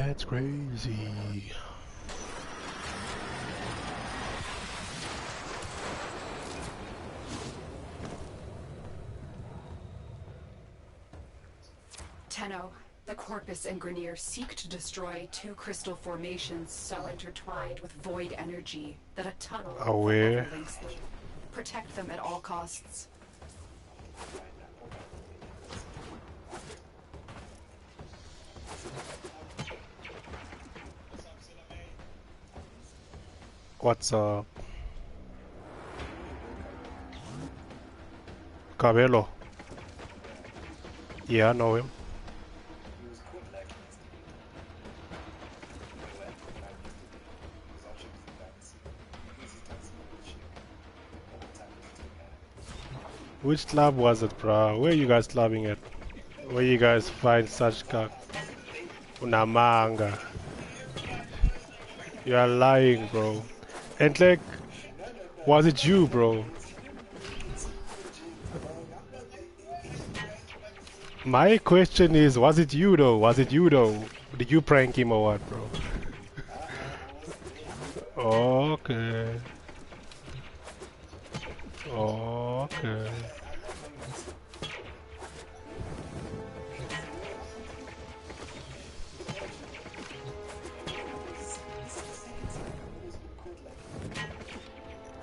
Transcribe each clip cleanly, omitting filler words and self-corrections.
That's crazy. Tenno, the Corpus and Grineer seek to destroy two crystal formations so intertwined with void energy that a tunnel Aware. links them. Protect them at all costs. What's up? Cabello. Yeah, I know him. Which club was it, bro? Where you guys clubbing at? Where you guys find such Unamanga. You are lying, bro. And like, was it you, bro? My question is, was it you though? Was it you though? Did you prank him or what, bro? Okay. Okay.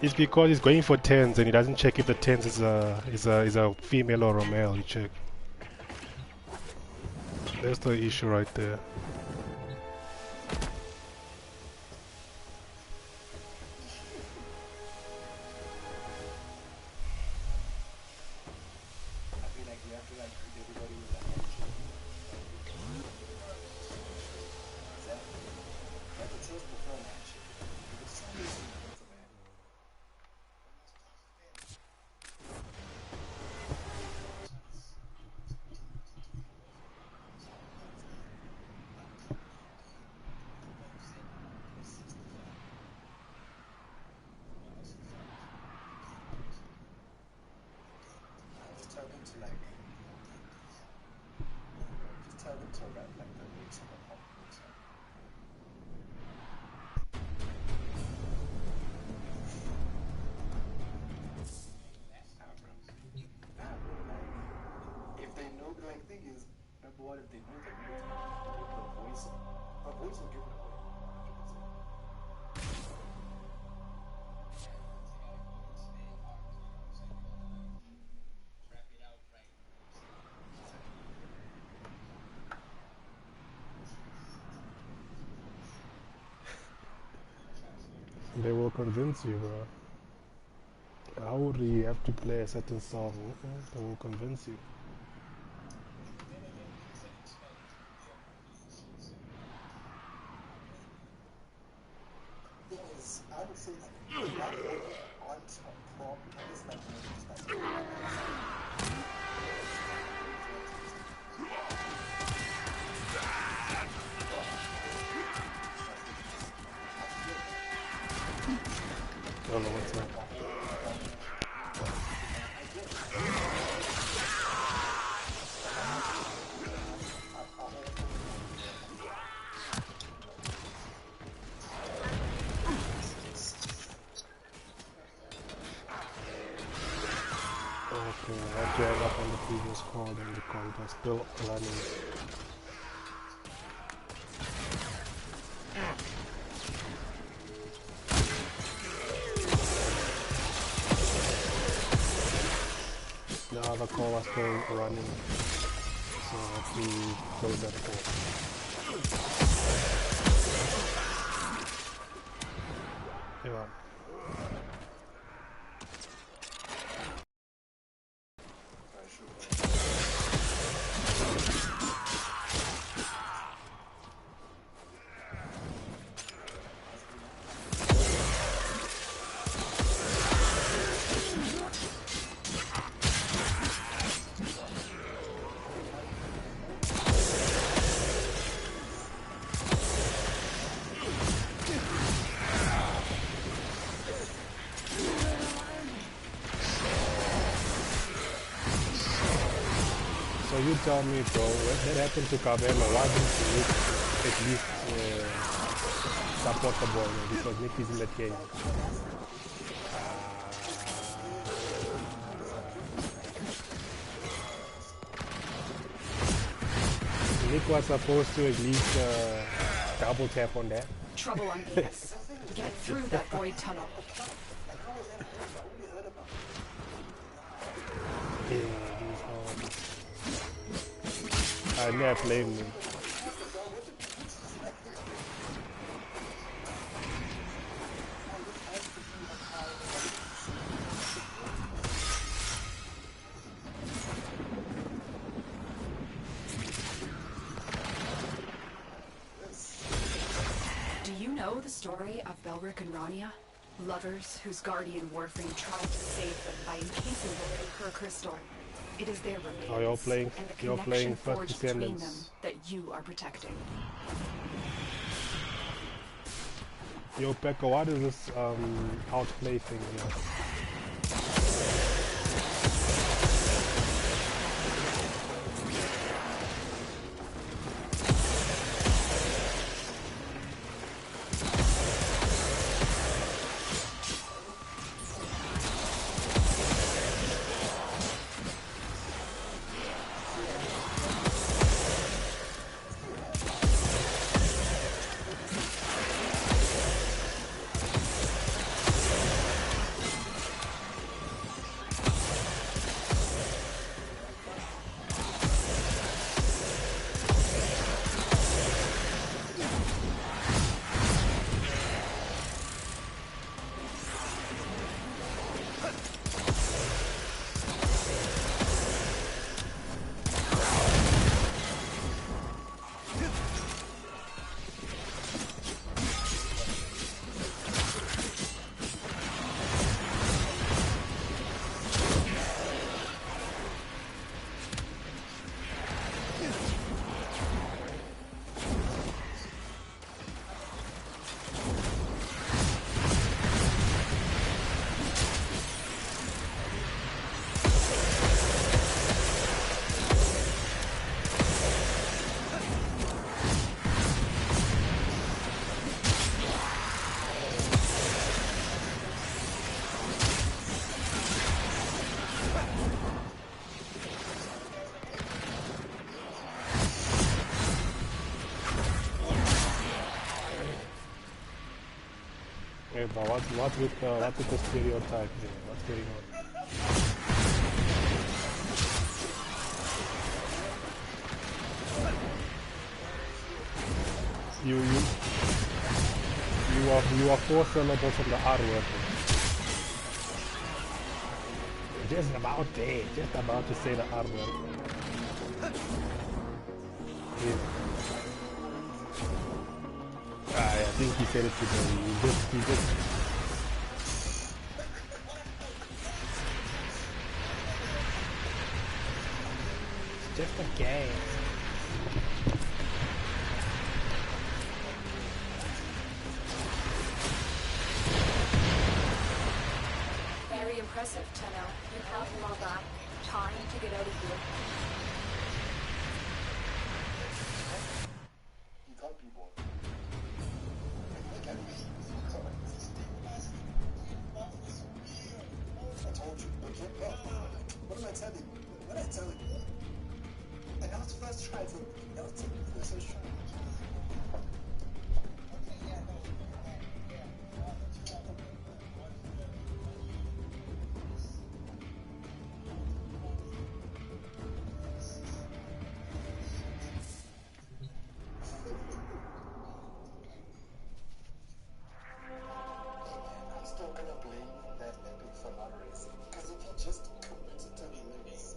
It's because he's going for tens and he doesn't check if the tens is a female or a male. You check. That's the issue right there. They will convince you, bro. How would you have to play a certain song? They will convince you. I don't know what's that. Okay, I gave up on the previous call and the call was still running. The other call was still running, so I have to close that call. Yeah. So you tell me, bro, what that happened to Cabello? Why didn't you at least support the ball? Because Nick is in that game. Nick was supposed to at least double tap on that. Trouble on Venus. Get through that void tunnel. I never played me. Do you know the story of Belric and Rania? Lovers whose guardian Warframe tried to save them by encasing them in her crystal. It is their remains Oh, and the connection forged between them Descendants. that you are protecting. Yo, Pekka, what is this outplay thing here? Okay, but what with the stereotype here? What's going on? You are 4 syllables from the R word. Just about there, just about to say the R word. Yeah. I think he said it today. He just it's just a game. Very impressive, Tenno. You have all that time to get out of here. You got people. I told you, but keep up. What am I telling you? What am I telling you? And that was the first try. That was the first try. I'm still gonna blame that epic for not racing. Because if he just committed to the race,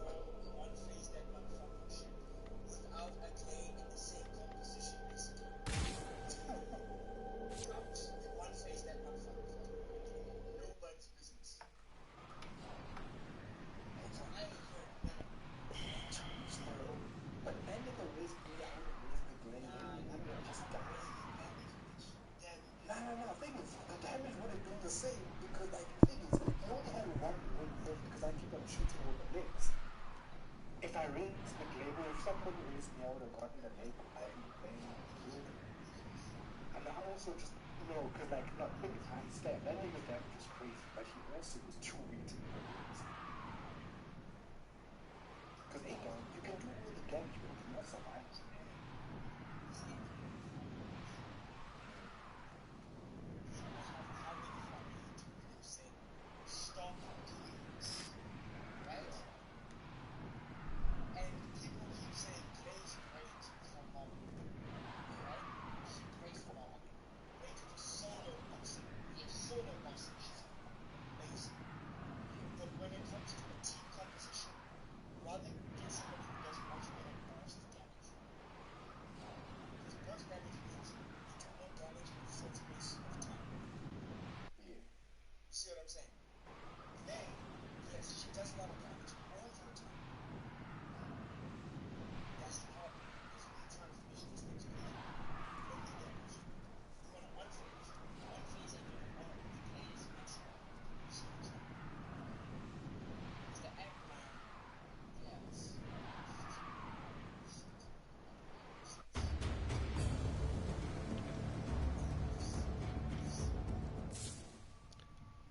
I raised the label, if someone raised me, I would have gotten the label. I am playing good. And I also just, because like, not maybe I understand, that nigga damage was crazy, but he also was too weak to be crazy. Because, hey, dog, you can do all the damage, but you're not surviving, man.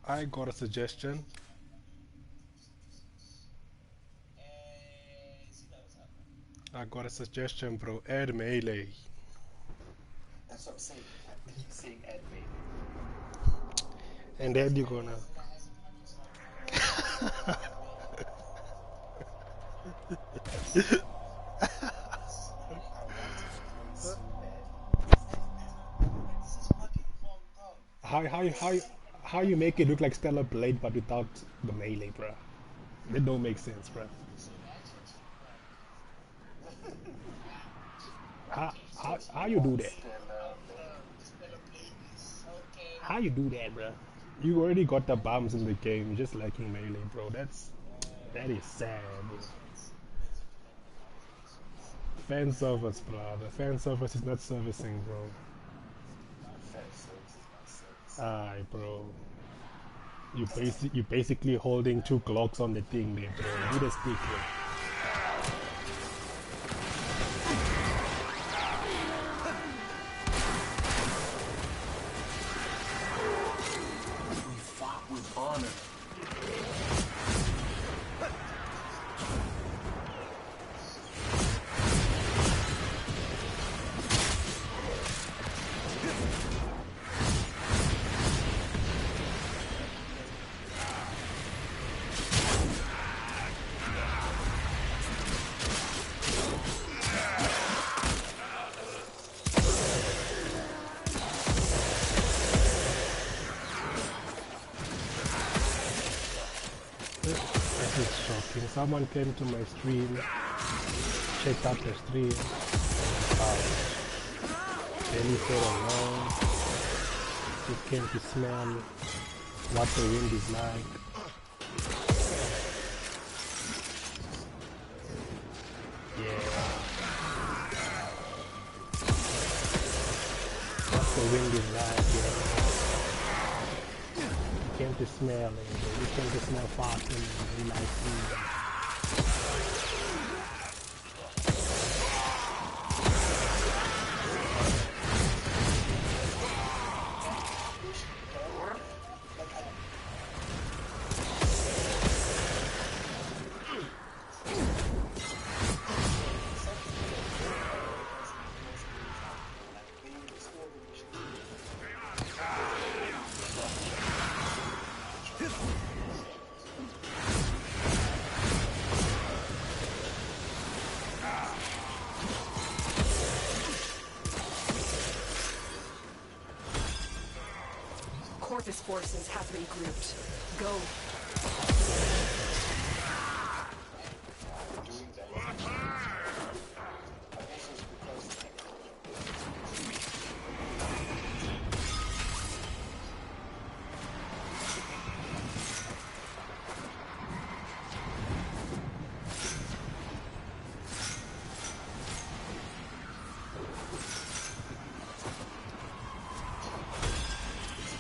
I got a suggestion. I got a suggestion, bro. Add melee. That's what I'm saying. He's saying add melee. And then you're gonna. How, how, how, how you make it look like Stellar Blade but without the melee, bruh? That don't make sense, bruh. How you do that? How you do that, bruh? You already got the bombs in the game, just lacking melee, bro. That is sad, bro. Fan service, bro. The fan service is not servicing, bro. Aye, bro. You basically holding two Glocks on the thing there, bro. Do the stick, bro. We fought with honor. That is shocking. Someone came to my stream, checked out the stream, then he said hello. He came to smell what the wind is like. Yeah. What the wind is like, yeah. He came to smell it. He came to smell fast and he likes food. Corvus forces have regrouped. Go.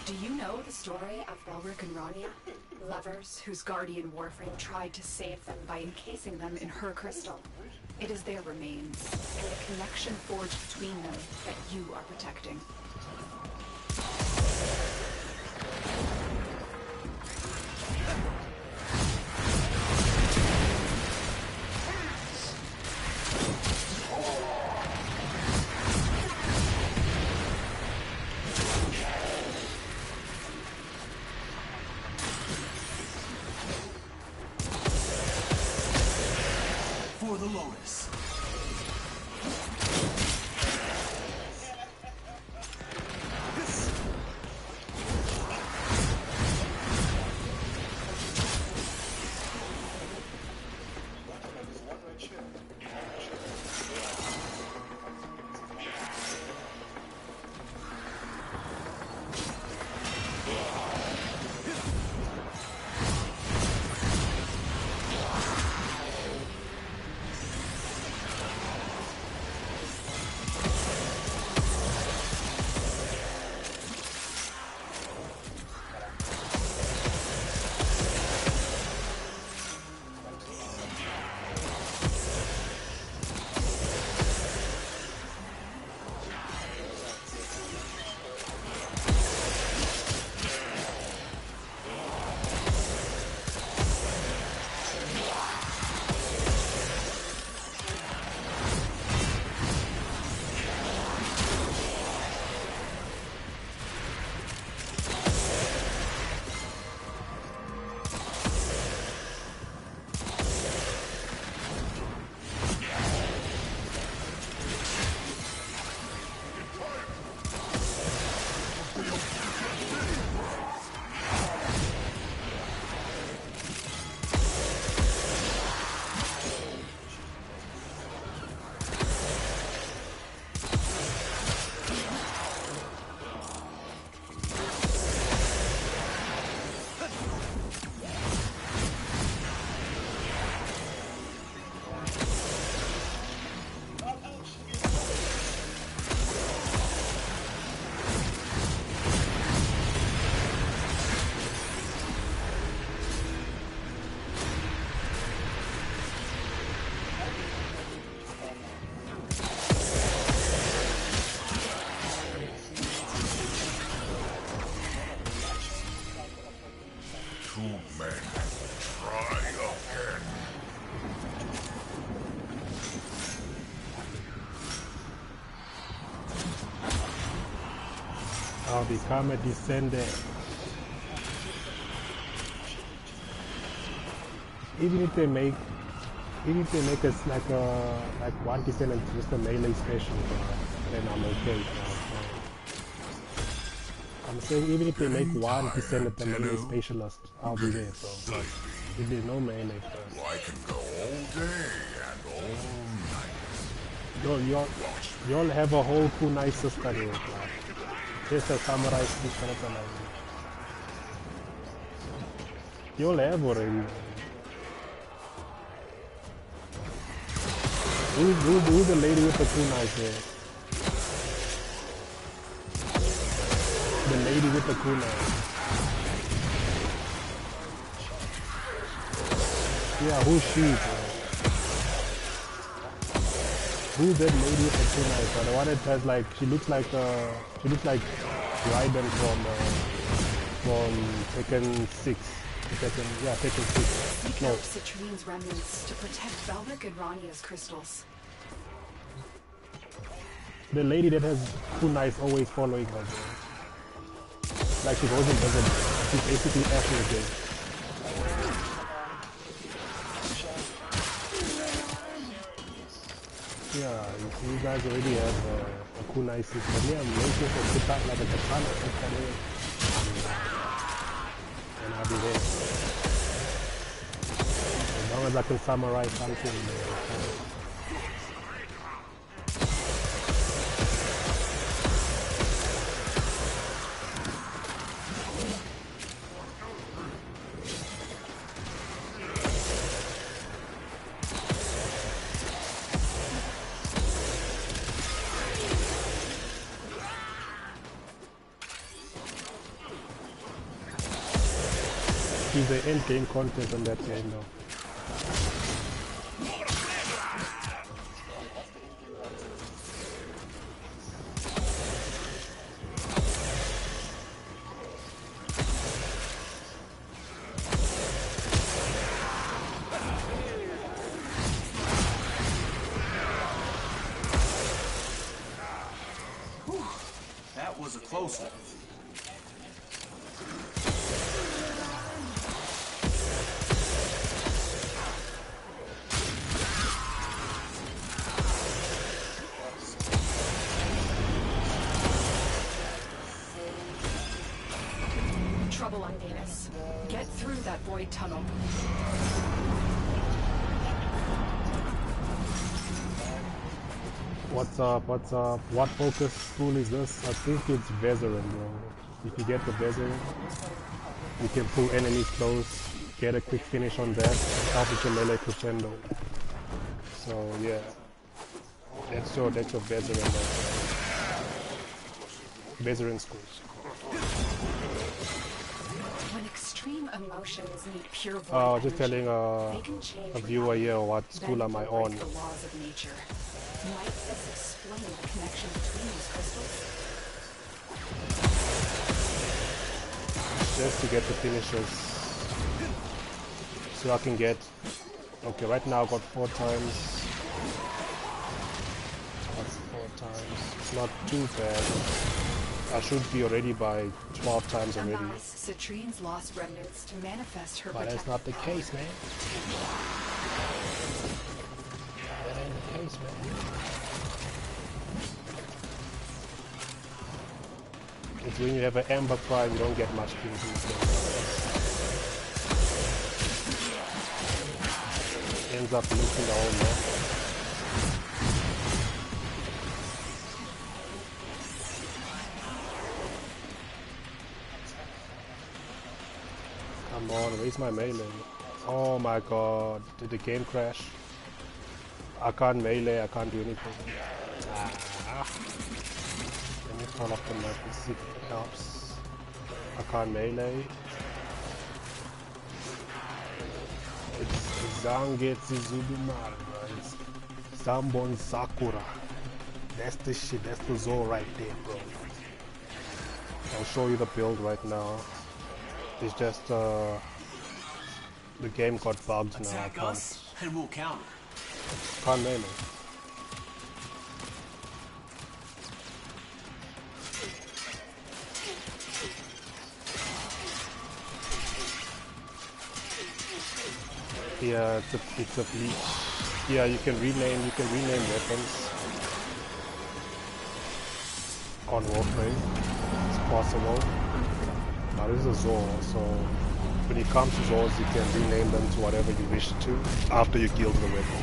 Do you know the story of Belric and Rania? Lovers whose guardian Warframe tried to save them by encasing them in her crystal. It is their remains, and the connection forged between them that you are protecting. For the Lotus. I'll become a descendant. Even if they make us like one descendant just a melee special, then I'm okay. I'm saying even if they make one descendant a melee specialist, I'll be there. So if there's no melee, Well, I can go all day and all night. you'll have a whole kunai sister here. Just a samurai sister. You'll have already. Who's the lady with the kunais there? The lady with the kunai. Yeah, who's she, bro? Who's that lady with the kunai, bro? The one that has like, she looks like Raiden from Tekken 6. Tekken 6. Seek out Citrine's remnants to protect Belric and Rania's crystals. The lady that has kunais always following her, bro. Like she goes in desert. She's basically after the game. Yeah, you guys already have a kunai system. Yeah, I'm waiting for Kita like a katana and I'll be there. As long as I can samurai something. is the end game content on that game though? That was a close one. Trouble on Venus. Get through that void tunnel. What's up, what's up? What focus school is this? I think it's Veteran, bro. If you get the Veteran, you can pull enemies close, get a quick finish on that, help with your melee crescendo. So yeah, that's your Veteran, Veteran school. When extreme emotions need pure void Oh, just energy, telling they can change a viewer here what bend school am I or break on. the laws of nature. Might this explain the connection between these crystals? Just to get the finishes. So I can get... Okay, right now I got 4 times. That's 4 times. It's not too bad. I should be already by 12 times already. Amass Citrine's lost remnants to manifest her But that's protector. not the case, man. That ain't the case, man. It's when you have an Amber Prime, you don't get much kills these days. Ends up looting the whole map. Come on, where's my melee? Oh my god, did the game crash? I can't melee, I can't do anything. Ah. Let me fall off the map and see if it helps. I can't melee. It's Zangetsu Zubumara, bro. It's Zambon Sakura. That's the shit, that's the Zo right there, bro. I'll show you the build right now. It's just the game got bugged now. I Attack us, and we'll counter. can't melee. Yeah, it's a bleach. Yeah, you can rename weapons on Warframe. It's possible. Now this is a Zor, so when it comes to Zors, you can rename them to whatever you wish to after you guild the weapon.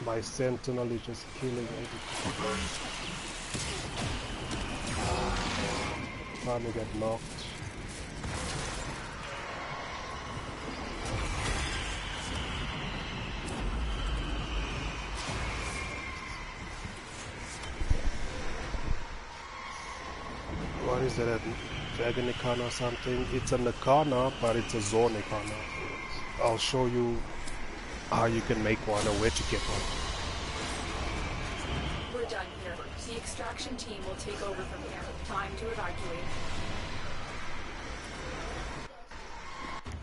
My Sentinel is just killing everything. Trying to get knocked. What is that? A Dragon Nikana or something? It's a Nikana, but it's a Zor Nikana. I'll show you how you can make one or where to get one. We're done here. The extraction team will take over from here. Time to evacuate.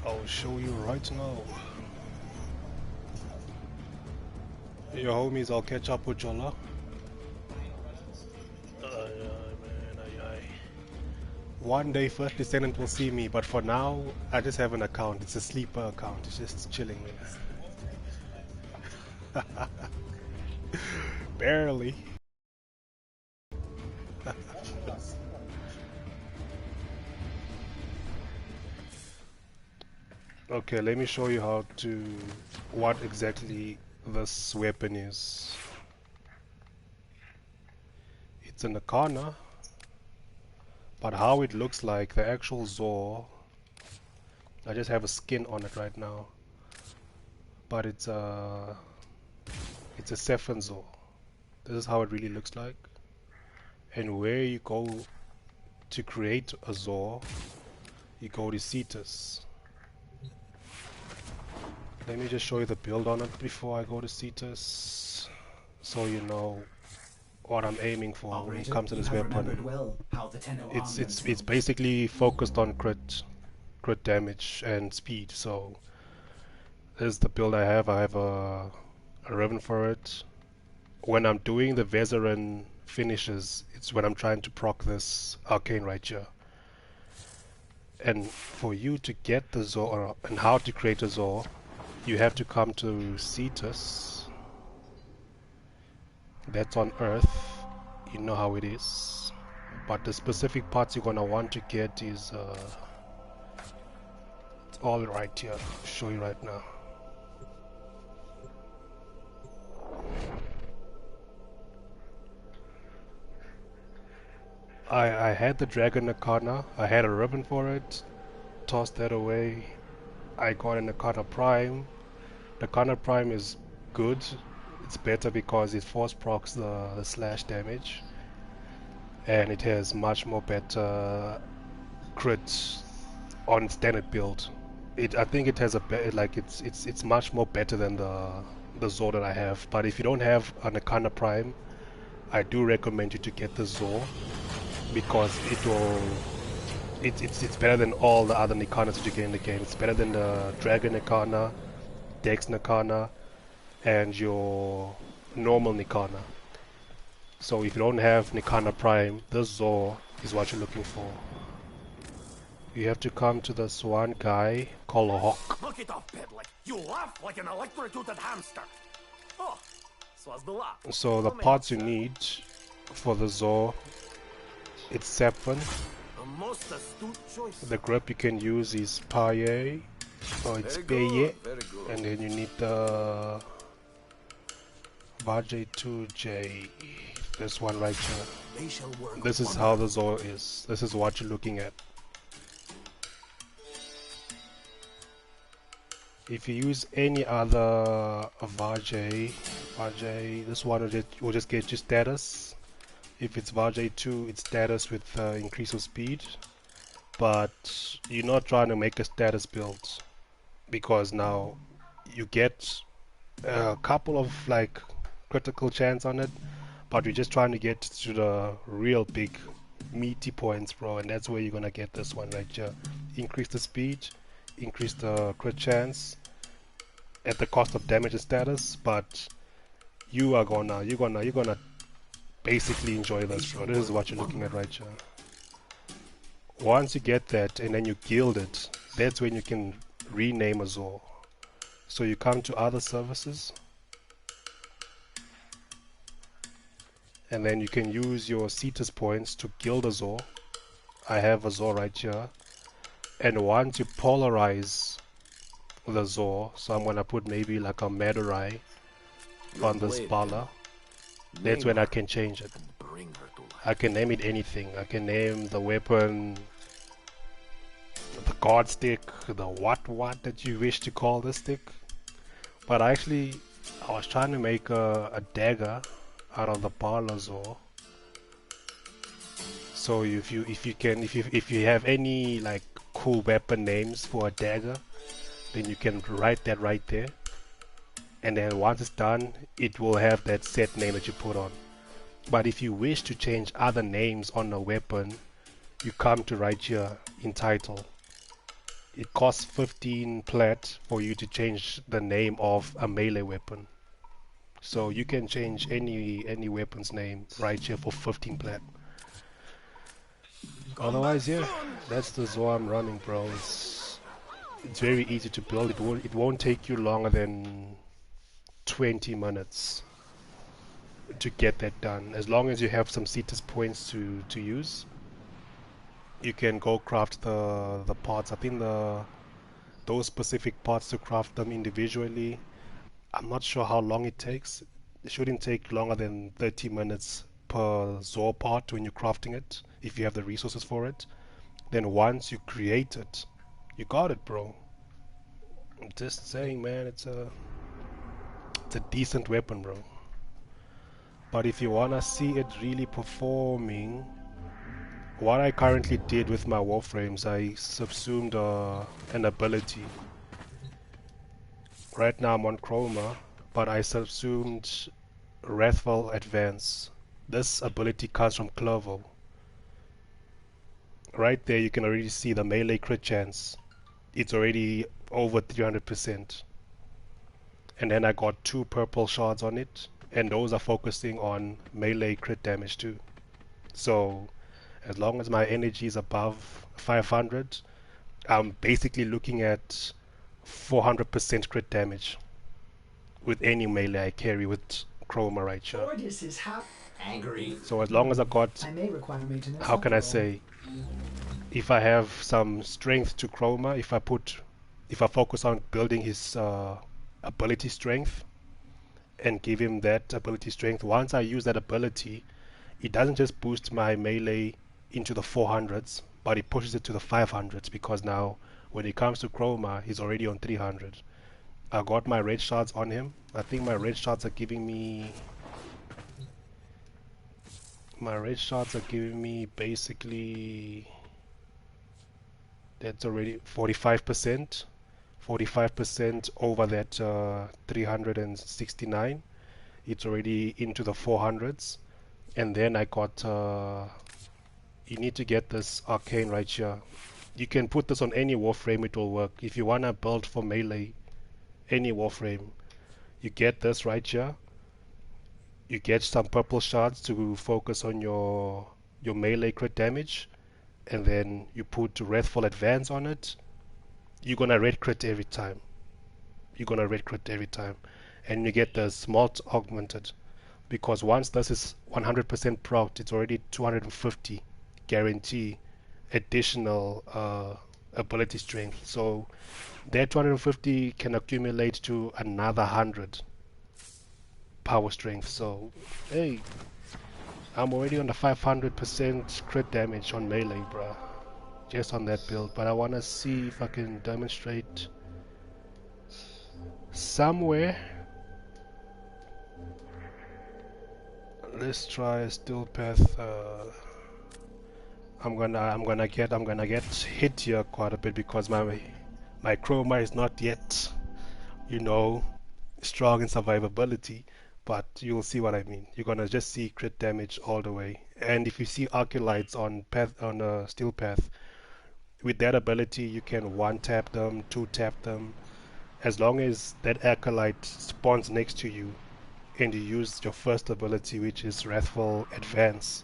I'll show you right now. Your homies, I'll catch up with y'all. One day First Descendant will see me, but for now, I just have an account. It's a sleeper account. It's just chilling there. Barely. Okay, let me show you what exactly this weapon is. It's a Nakana, but how it looks like, the actual Zor, I just have a skin on it right now. but it's a Sephon Zor. This is how it really looks like. And where you go to create a Zor, you go to Cetus. Let me just show you the build on it before I go to Cetus, so you know what I'm aiming for when it comes to this weapon. Well how the It's basically focused on crit damage and speed. So this is the build I have. I have a Riven for it. When I'm doing the Veteran finishes, it's when I'm trying to proc this arcane right here. And for you to get the Zor and how to create a Zor, you have to come to Cetus. That's on Earth. You know how it is. But the specific parts you're gonna want to get is it's all right here. I'll show you right now. I had the Dragon Arcana. I had a ribbon for it. Tossed that away. I got an Arcana Prime. The Arcana Prime is good. It's better because it force procs the slash damage, and it has much more better crit on standard build. I think it has a it's much more better than the Zor that I have. But if you don't have an Arcana Prime, I do recommend you to get the Zor, because it's better than all the other Arcanas that you get in the game. It's better than the Dragon Arcana, Dex Arcana, and your normal Arcana. So if you don't have Arcana Prime, this Zor is what you're looking for. You have to come to this one guy called Hawk. Look it up, Pedlick. You laugh like an electrocuted hamster. Oh, was the lot. So the parts you need for the Zor, it's Sephon. A most astute choice. The grip you can use is Paye, or it's Paye, and then you need the Vaj2J, this one right here. This is how the Zor is. This is what you're looking at. If you use any other Vaj, this one will just get you status. If it's Vaj2, it's status with increase of speed. But you're not trying to make a status build, because now you get a couple of like critical chance on it, but you're just trying to get to the real big meaty points, bro, and that's where you're gonna get this one right here. Increase the speed, increase the crit chance at the cost of damage and status, but you're gonna basically enjoy this, bro. This is what you're looking at right here. Once you get that and then you guild it, that's when you can rename a Zor. So you come to other services, and then you can use your Cetus points to guild a Zor. I have a Zor right here. And once you polarize the Zor, so I'm gonna put maybe like a Madurai on this Bala, that's when I can change it. I can name it anything. I can name the weapon the God Stick, the what that you wish to call this stick. But actually, I was trying to make a dagger out of the Bala Zor. So if you have any like cool weapon names for a dagger, then you can write that right there, and then once it's done, it will have that set name that you put on. But if you wish to change other names on a weapon, you come to right here in title. It costs 15 plat for you to change the name of a melee weapon. So you can change any weapon's name right here for 15 plat. Otherwise, yeah, that's the Zor I'm running, bro. It's very easy to build. It won't take you longer than 20 minutes to get that done. As long as you have some Cetus points to use, you can go craft the parts. I think those specific parts, to craft them individually, I'm not sure how long it takes. It shouldn't take longer than 30 minutes per Zor part when you're crafting it, if you have the resources for it. Then once you create it, you got it, bro. I'm just saying, man, it's a decent weapon, bro. But if you wanna see it really performing, what I currently did with my Warframes, I subsumed an ability. Right now I'm on Chroma, but I subsumed Wrathful Advance. This ability comes from Clervo. Right there you can already see the melee crit chance. It's already over 300%. And then I got 2 purple shards on it, and those are focusing on melee crit damage too. So as long as my energy is above 500, I'm basically looking at 400% crit damage with any melee I carry with Chroma right here. Angry. So as long as I got, I may require maintenance. how can I say, if I have some strength to Chroma, if I focus on building his ability strength and give him that ability strength, once I use that ability, it doesn't just boost my melee into the 400s, but it pushes it to the 500s, because now when it comes to Chroma, he's already on 300. I got my red shards on him. I think my red shards are giving me basically, that's already 45%. 45% over that 369. It's already into the 400s. And then I got you need to get this arcane right here. You can put this on any Warframe, it will work. If you wanna build for melee, any Warframe, you get this right here. You get some purple shards to focus on your melee crit damage, and then you put Wrathful Advance on it. You're gonna red crit every time. And you get the smalt augmented, because once this is 100% proc, it's already 250 guarantee additional ability strength. So that 250 can accumulate to another 100 power strength. So hey, I'm already on the 500% crit damage on melee, bruh, just on that build. But I want to see if I can demonstrate somewhere. Let's try a still path. I'm gonna get hit here quite a bit, because my Chroma is not yet, you know, strong in survivability. But you'll see what I mean. You're gonna just see crit damage all the way. And if you see Arculites on steel path, with that ability you can 1-tap them, 2-tap them. As long as that Acolyte spawns next to you and you use your first ability, which is Wrathful Advance,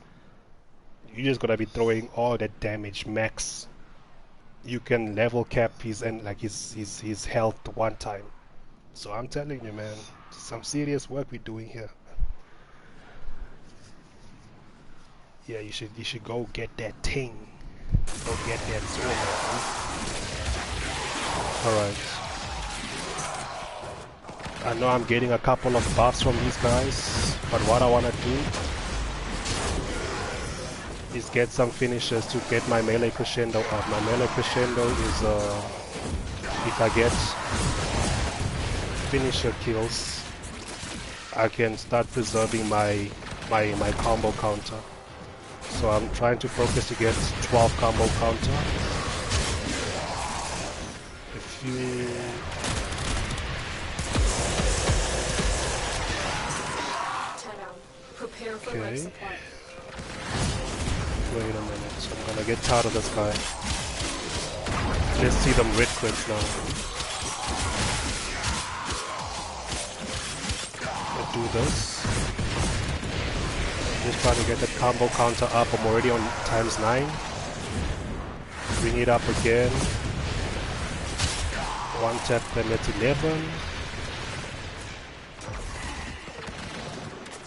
you just gotta be throwing all that damage max. You can level cap his his health one time. So I'm telling you, man, some serious work we're doing here. Yeah, you should go get that thing. Go get that sword. Alright. I know I'm getting a couple of buffs from these guys, but what I wanna do is get some finishers to get my melee crescendo up. My melee crescendo is if I get finisher kills, I can start preserving my combo counter. So I'm trying to focus to get 12 combo counter. If you Prepare for okay. life support. Wait a minute, so I'm gonna get tired of this guy. Let's see them red crits now. Let's do this. Just trying to get that combo counter up. I'm already on ×9. Bring it up again. 1-tap, then that's 11.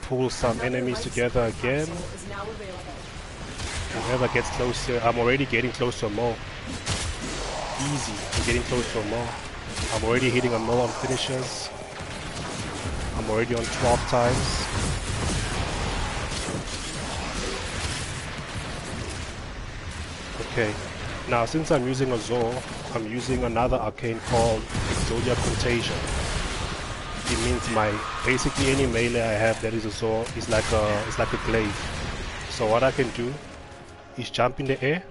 Pull some enemies together again. Whoever gets closer, I'm already getting close to a mole. Easy, I'm getting close to a mole. I'm already hitting a mole on finishers. I'm already on 12 times. Okay, now since I'm using a Zor, I'm using another arcane called Exodia Contagion. basically means basically any melee I have that is a sword is like a glaive. So what I can do is jump in the air,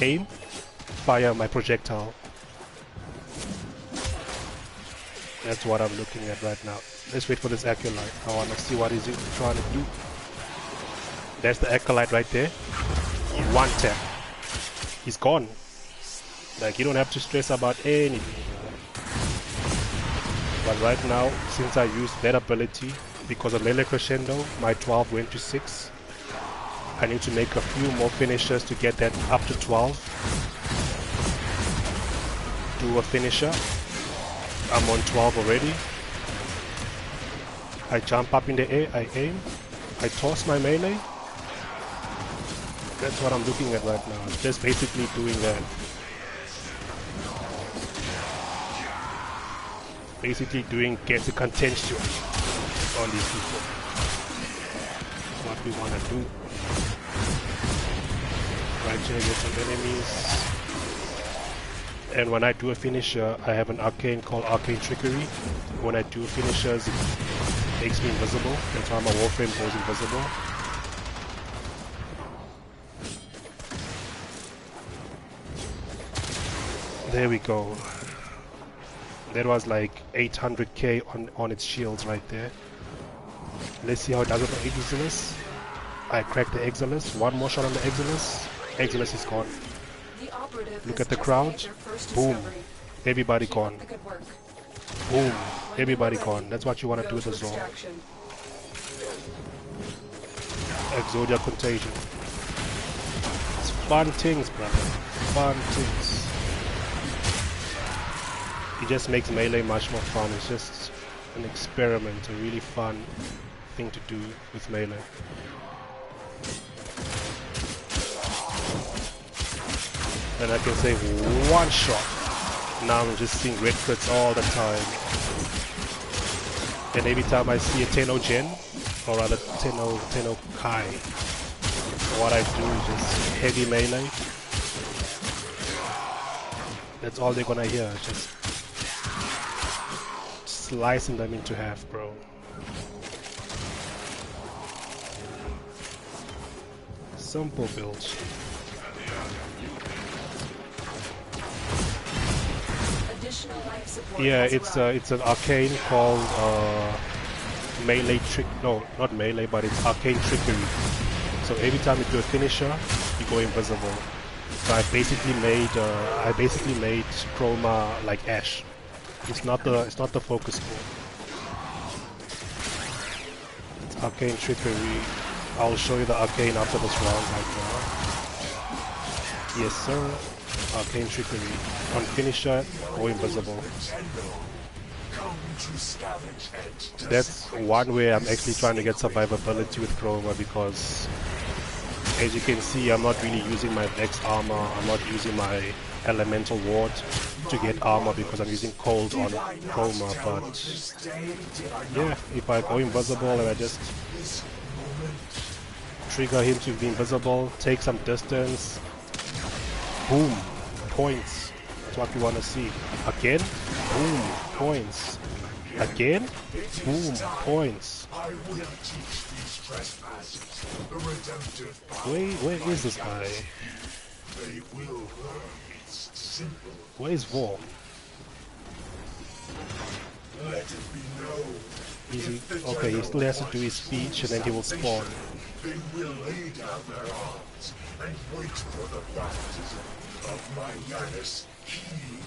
aim, fire my projectile. That's what I'm looking at right now. Let's wait for this acolyte. I wanna see what is it trying to do. There's the acolyte right there. One tap. He's gone. Like, you don't have to stress about anything. But right now, since I used that ability, because of Melee Crescendo, my 12 went to 6. I need to make a few more finishers to get that up to 12. Do a finisher. I'm on 12 already. I jump up in the air, I aim, I toss my melee. That's what I'm looking at right now. Just basically doing that. Basically doing get the contention on these people. That's what we want to do. Right here, get some enemies. And when I do a finisher, I have an arcane called Arcane Trickery. When I do finishers, it makes me invisible. That's why my Warframe goes invisible. There we go. That was like 800k on its shields right there. Let's see how it does it on Exilus. I cracked the Exilus. One more shot on the Exilus. Exilus is gone. Look at the crowd. Boom. Everybody gone. Boom. Everybody gone. That's what you want to do with the zone. Exodia Contagion. It's fun things, brother. Fun things. It just makes melee much more fun. It's just an experiment, a really fun thing to do with melee. And I can say one shot. Now I'm just seeing red crits all the time. And every time I see a Tenno Gen, or rather Tenno Kai, what I do is just heavy melee. That's all they're gonna hear, just slicing them into half, bro. Simple builds. Yeah, it's an arcane called melee trick. No, not melee, but it's arcane trickery. So every time you do a finisher, you go invisible. So I basically made Chroma like Ash. It's not the focus core. It's arcane trickery. I'll show you the arcane after this round right now. Yes, sir. Arcane trickery. On finisher, go invisible. That's one way I'm actually trying to get survivability with Chroma, because as you can see, I'm not really using my Vex armor. I'm not using my elemental ward to get armor because I'm using cold on Chroma. But yeah, if I go invisible and I just trigger him to be invisible, take some distance, boom, points. That's what we want to see. Again, boom, points. Again, boom, points. Where is this guy? Where is War? Okay, he still has to do his speech and then he will spawn. They will lay down their arms and wait for the baptism of my Janus Key.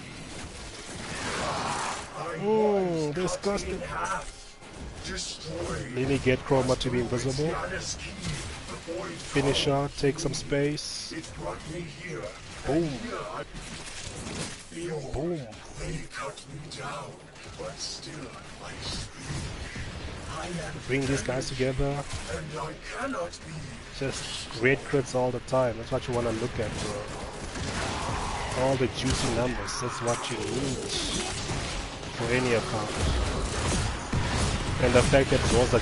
Disgusting. Let me get Chroma to be invisible. Finisher, take some space. Boom. Boom. They cut me down, but still I speak. Bring these guys together. And I cannot be. Just red crits all the time. That's what you want to look at, bro. All the juicy numbers. That's what you need for any account. And the fact that those are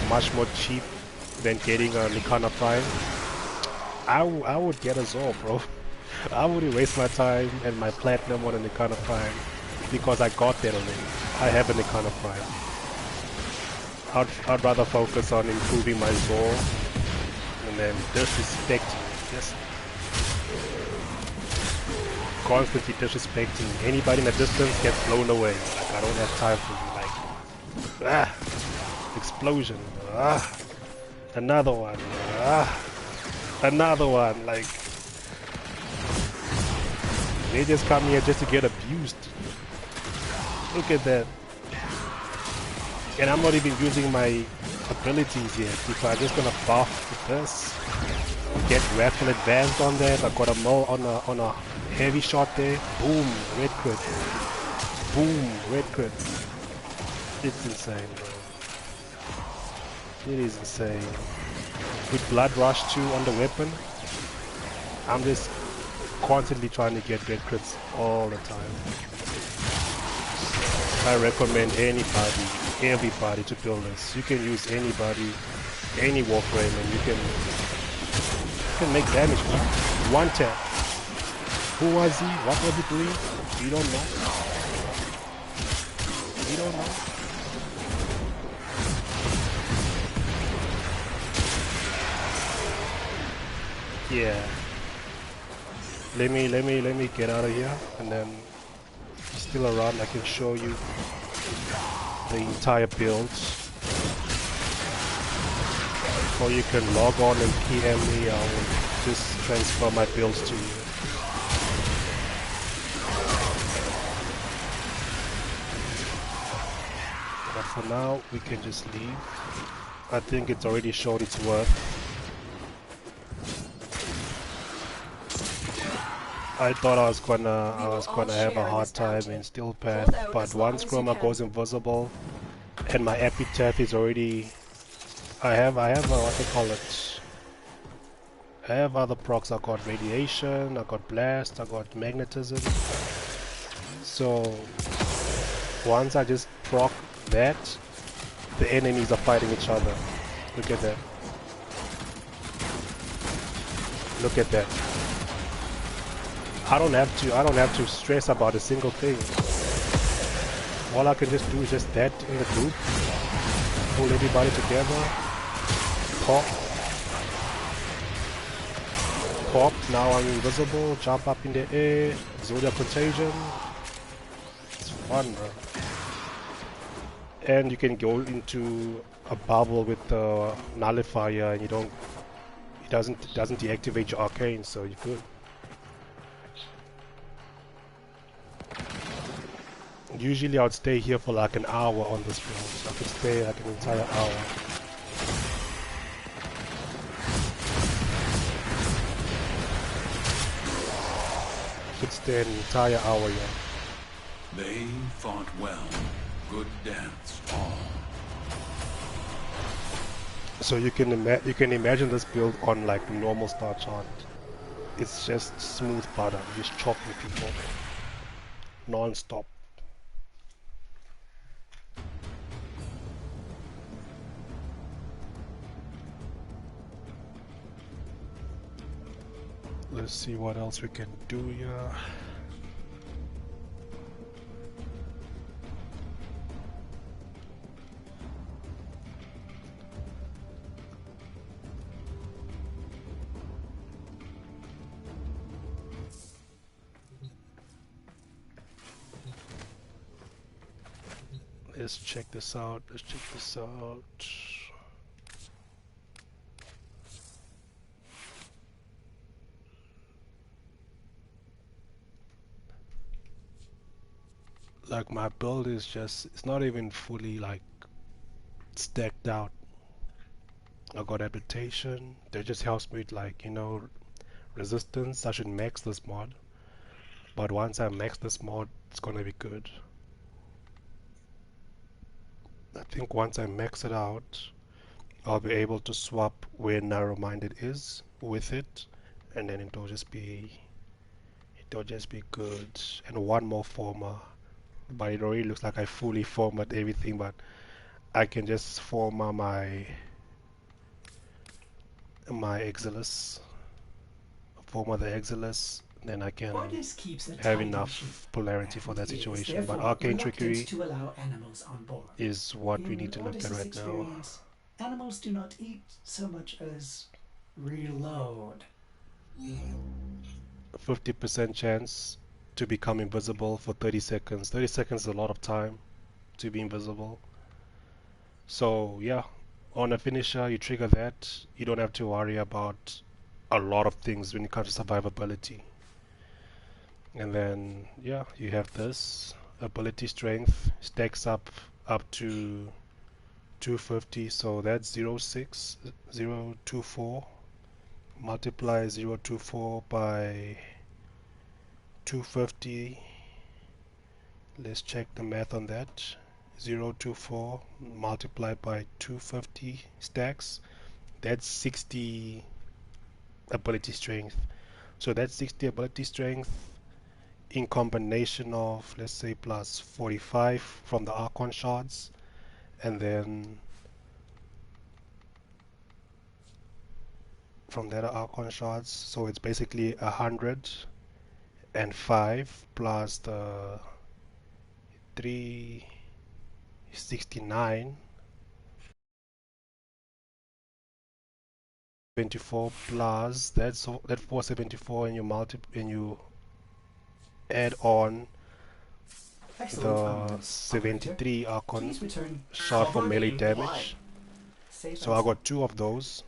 much more cheap than getting a Nikana Prime, I would get a Zor, bro. I wouldn't waste my time and my platinum on a Nikana Prime because I got that already. I have a Nikana Prime. I'd rather focus on improving my Zor and then disrespecting, just constantly disrespecting. Anybody in the distance gets blown away. Like, I don't have time for you. Like, explosion. Another one. Another one. Like, they just come here just to get abused. Look at that. And I'm not even using my abilities yet. If I'm just gonna buff with this, get Raffle advanced on that. I got a Mo on a heavy shot there. Boom, red crit. Boom, red crit. It's insane, bro. It is insane. With Blood Rush 2 on the weapon, I'm just constantly trying to get red crits all the time. I recommend everybody to build this. You can use anybody, any Warframe, and you can make damage. One tap. Who was he? What was he doing? You don't know. You don't know. Yeah. Let me get out of here, and then still around I can show you the entire builds. Or you can log on and PM me, I will just transfer my builds to you. But for now we can just leave. I think it's already showed its worth. I thought I was gonna have a hard time in Steel Path, but once Chroma goes invisible and my epitaph is already, I have what they call it. I have other procs. I got radiation, I got blast, I got magnetism. So once I just proc that, the enemies are fighting each other. Look at that. Look at that. I don't have to stress about a single thing. All I can just do is just that in the group. Pull everybody together. Pop. Pop. Now I'm invisible. Jump up in the air. Zodiac Contagion. It's fun, bro. And you can go into a bubble with the nullifier, and it doesn't deactivate your arcane, so you're good. Usually I would stay here for like an hour on this build, so I could stay like an entire hour. I could stay an entire hour here. They fought well. Good dance, all. So you can imagine this build on like normal star chart. It's just smooth butter, just chopping people non-stop. Let's see what else we can do here. Let's check this out. Let's check this out. Like my build is just, it's not even fully like stacked out. I got adaptation, that just helps me with like, you know, resistance. I should max this mod, but once I max this mod, it's gonna be good. I think once I max it out, I'll be able to swap where narrow-minded is with it, and then it'll just be good. And one more former. But it already looks like I fully format everything, but I can just format my Exilus, format the Exilus, then I can Borders keeps a have tight on enough ship polarity for and that is situation. But therefore arcane reluctant trickery to allow animals on board. is what we need to In look at Odyssey's right now. experience, animals do not eat so much as reload. 50% chance to become invisible for 30 seconds. 30 seconds is a lot of time to be invisible. So yeah, on a finisher you trigger that. You don't have to worry about a lot of things when it comes to survivability. And then yeah, you have this ability strength stacks up to 250, so that's 0.6024. Multiply 0.24 by 250. Let's check the math on that. 0.24 multiplied by 250 stacks, that's 60 ability strength. So that's 60 ability strength in combination of, let's say, plus 45 from the Archon shards, and then from that Archon shards, so it's basically 105 plus the 369 74 plus that 474, and you add on the 73 Archon shard for melee damage. So I got 2 of those.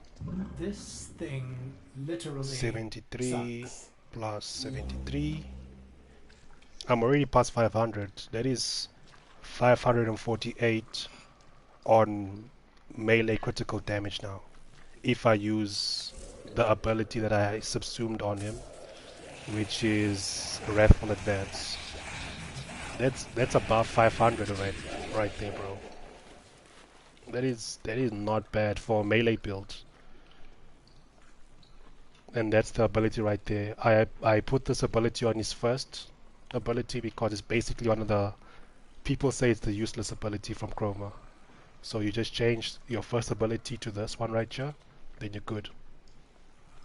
This thing literally 73 sucks. plus 73. I'm already past 500. That is 548 on melee critical damage now, if I use the ability that I subsumed on him, which is Wrathful Advance. That's above 500 right there, bro. That is not bad for a melee build. And that's the ability right there. I put this ability on his first ability because it's basically one of the, people say it's the useless ability from Chroma. So you just change your first ability to this one right here, then you're good.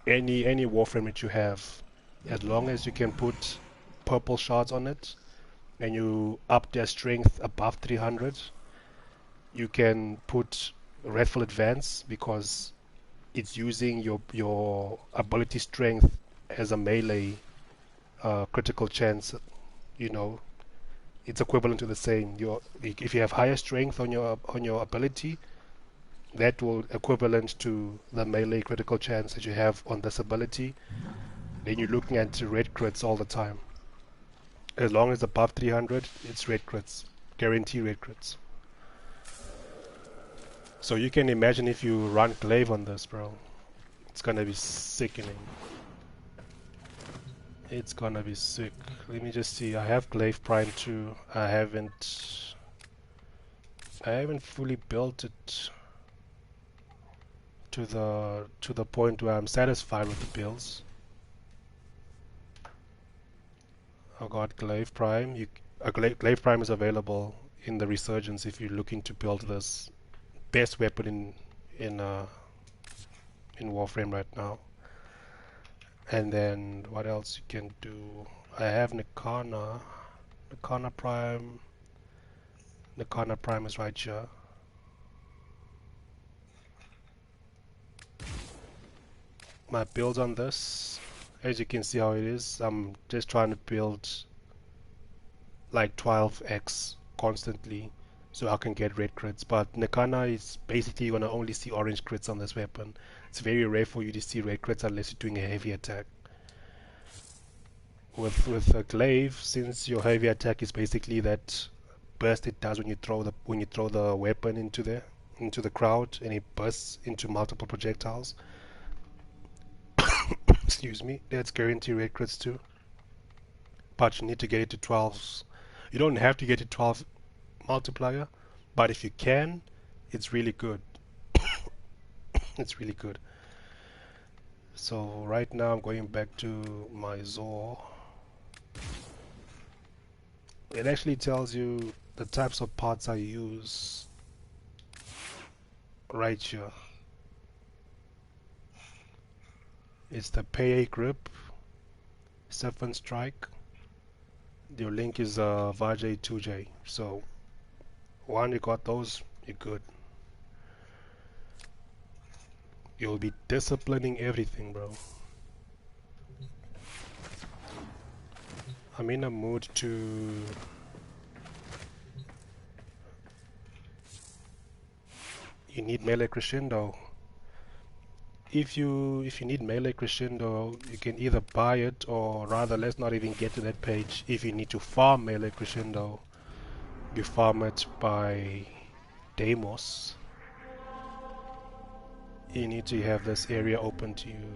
Any Warframe that you have, as long as you can put purple shards on it and you up their strength above 300, you can put Wrathful Advance because it's using your ability strength as a melee critical chance. You know, it's equivalent to the same. If you have higher strength on your ability, that will equivalent to the melee critical chance that you have on this ability. Then you're looking at red crits all the time. As long as above 300, it's red crits, guarantee red crits. So you can imagine if you run Glaive on this, bro, it's gonna be sickening. It's gonna be sick. Let me just see. I have Glaive Prime 2. I haven't fully built it to the point where I'm satisfied with the builds. I got Glaive Prime. Glaive Prime is available in the Resurgence if you're looking to build this best weapon in Warframe right now. And then what else you can do? I have Nikana Prime. Nikana Prime is right here. My build on this, as you can see how it is, I'm just trying to build like 12x constantly so I can get red crits, but Nikana is basically gonna only see orange crits on this weapon. It's very rare for you to see red crits unless you're doing a heavy attack. With a glaive, since your heavy attack is basically that burst it does when you throw the weapon into the crowd, and it bursts into multiple projectiles. Excuse me, that's guaranteed red crits too. But you need to get it to 12s. You don't have to get to 12 multiplier, but if you can, it's really good. It's really good. So right now I'm going back to my Zor. It actually tells you the types of parts I use right here. It's the PA grip, Seven Strike. Your link is Vajay 2J. So one, you got those, you're good. You'll be disciplining everything, bro. I'm in a mood to you need melee crescendo. If you need melee crescendo, you can either buy it, or rather, let's not even get to that page. If you need to farm melee crescendo, you farm it by Deimos. You need to have this area open to you.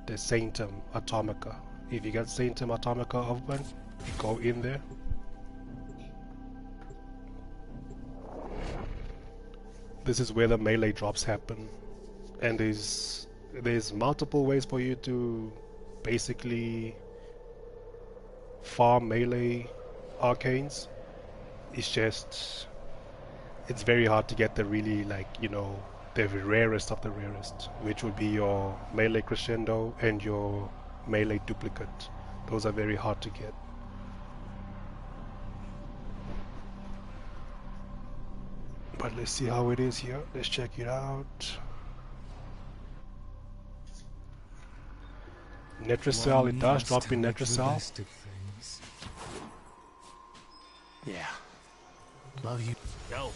The Sanctum Atomica. If you got Sanctum Atomica open, you go in there. This is where the melee drops happen, and there's multiple ways for you to basically farm melee arcanes. It's very hard to get the really, like, you know, the rarest of the rarest, which would be your melee crescendo and your melee duplicate. Those are very hard to get. But let's see how it is here. Let's check it out. Netracell, it does drop in Netracell. Yeah. Love you. Go.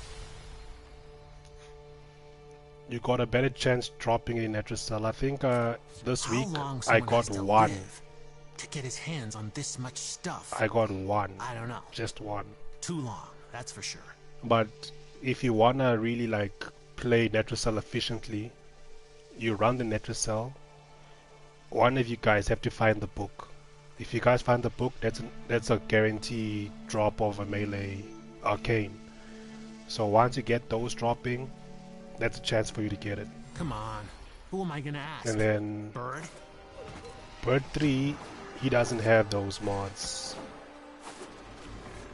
You got a better chance dropping in Netracell. I think this week I someone got has to one. live to get his hands on this much stuff? I got one. I don't know. Just one. Too long, that's for sure. But if you wanna really like play Netracell efficiently, you run the Netracell. One of you guys have to find the book. If you guys find the book, that's a guaranteed drop of a melee arcane. So once you get those dropping, that's a chance for you to get it. Come on, who am I gonna ask? And then Bird? Bird 3, he doesn't have those mods.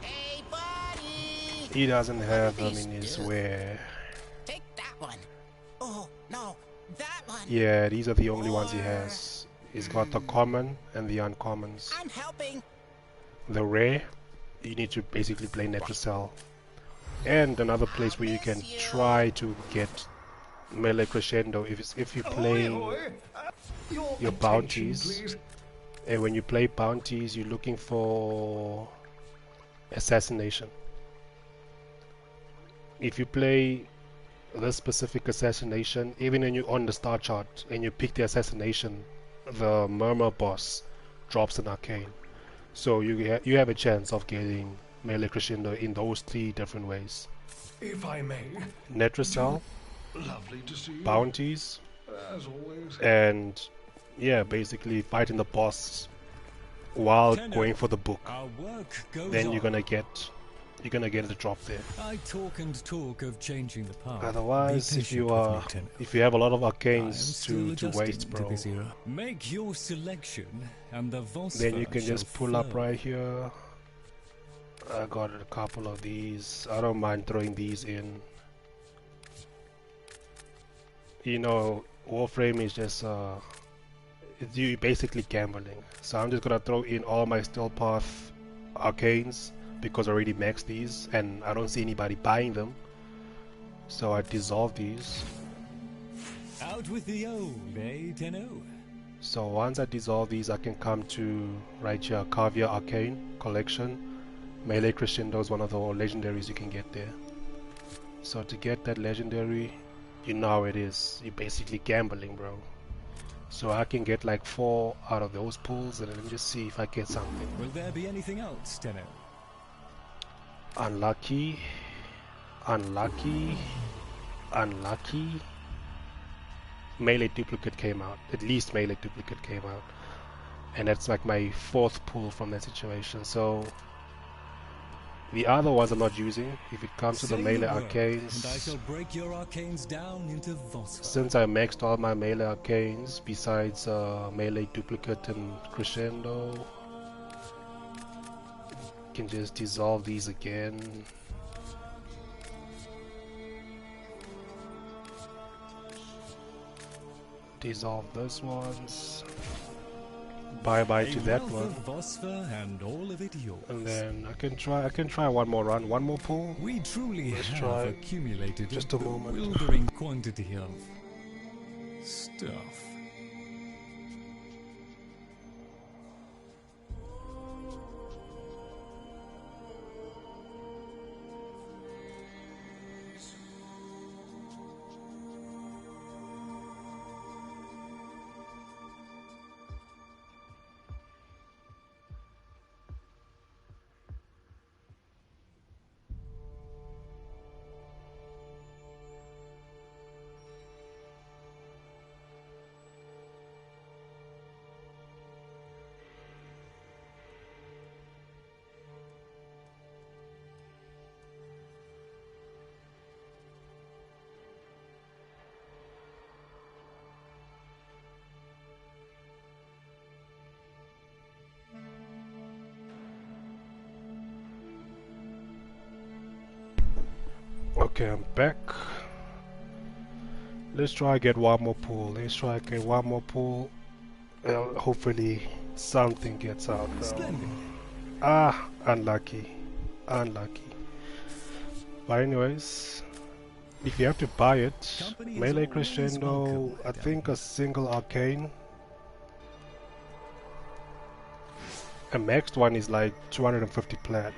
Hey, buddy! He doesn't have them in his wear. Take that one. Oh, no, that one. Yeah, these are the only ones he has. He's got the common and the uncommons. I'm helping. The rare, you need to basically play Netracell. And another place where you can try to get melee crescendo if you play your bounties. And when you play bounties, you're looking for assassination. If you play this specific assassination, even when you're on the star chart and you pick the assassination, the Murmur boss drops an arcane. So you have a chance of getting melee crescendo in those 3 different ways. If I may. Netracell, Lovely to see you. bounties, As always. and yeah, basically fighting the boss while going for the book. Then you're gonna get the drop there. I talk and talk of changing the path. Otherwise, if you have a lot of arcanes to waste, bro, make your selection, and the then you can just pull up right here. I got a couple of these. I don't mind throwing these in. You know, Warframe is just it's you basically gambling. So I'm just gonna throw in all my Steel Path arcanes because I already maxed these and I don't see anybody buying them. So I dissolve these. Out with the old, eh, Tenno? So once I dissolve these, I can come to right here, Carvia Arcane Collection. Melee Crescendo is one of the legendaries you can get there. So to get that legendary, you know how it is. You're basically gambling, bro. So I can get like 4 out of those pools and then just see if I get something. Will there be anything else, Tenno? Unlucky. Unlucky. Unlucky. Melee Duplicate came out. At least Melee Duplicate came out. And that's like my 4th pull from that situation. So the other ones I'm not using. If it comes to the melee arcanes, and I shall break your arcanes down into Voss. Since I maxed all my melee arcanes besides melee duplicate and crescendo, can just dissolve these again. Dissolve those ones. Bye bye to that one. And all of it yours. And then I can try one more run, one more pull. We truly Let's have try. accumulated Just a moment. bewildering quantity of stuff. Okay, I'm back. Let's try get one more pull. Hopefully something gets out. Ah, unlucky. But anyways, if you have to buy it, melee crescendo, I think a single arcane. A maxed one is like 250 plat.